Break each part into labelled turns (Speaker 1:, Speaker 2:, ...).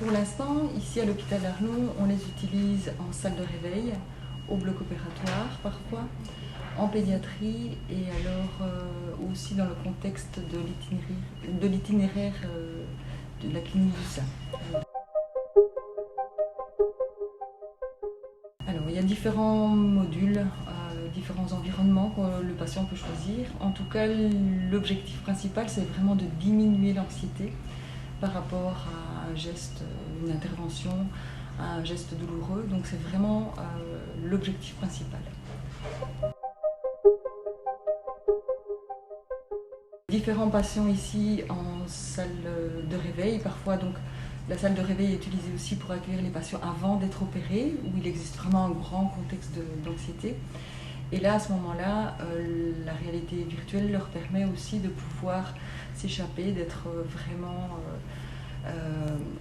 Speaker 1: pour l'instant, ici à l'hôpital d'Arlon, on les utilise en salle de réveil, au bloc opératoire parfois, en pédiatrie et alors aussi dans le contexte de l'itinéraire de la clinique du sein. Alors, il y a différents modules, différents environnements que le patient peut choisir. En tout cas, l'objectif principal, c'est vraiment de diminuer l'anxiété par rapport à un geste, une intervention, à un geste douloureux. Donc c'est vraiment l'objectif principal. Différents patients ici en salle de réveil, parfois donc la salle de réveil est utilisée aussi pour accueillir les patients avant d'être opérés, où il existe vraiment un grand contexte d'anxiété. Et là, à ce moment-là, la réalité virtuelle leur permet aussi de pouvoir s'échapper, d'être vraiment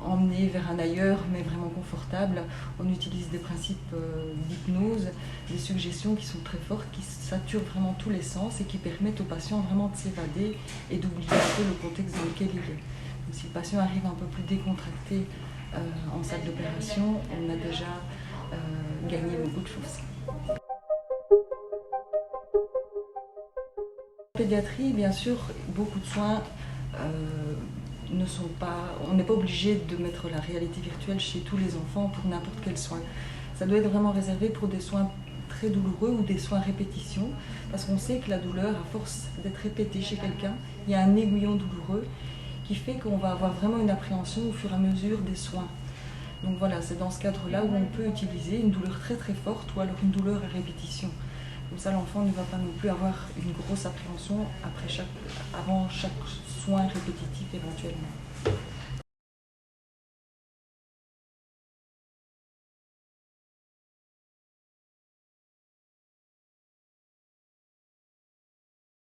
Speaker 1: emmenés vers un ailleurs, mais vraiment confortable. On utilise des principes d'hypnose, des suggestions qui sont très fortes, qui saturent vraiment tous les sens et qui permettent au patient vraiment de s'évader et d'oublier un peu le contexte dans lequel il est. Donc, si le patient arrive un peu plus décontracté en salle d'opération, on a déjà gagné beaucoup de choses. En pédiatrie, bien sûr, beaucoup de soins on n'est pas obligé de mettre la réalité virtuelle chez tous les enfants pour n'importe quel soin. Ça doit être vraiment réservé pour des soins très douloureux ou des soins répétition, parce qu'on sait que la douleur, à force d'être répétée chez quelqu'un, il y a un aiguillon douloureux qui fait qu'on va avoir vraiment une appréhension au fur et à mesure des soins. Donc voilà, c'est dans ce cadre-là où on peut utiliser une douleur très très forte ou alors une douleur à répétition. Comme ça, l'enfant ne va pas non plus avoir une grosse appréhension avant chaque soin répétitif éventuellement.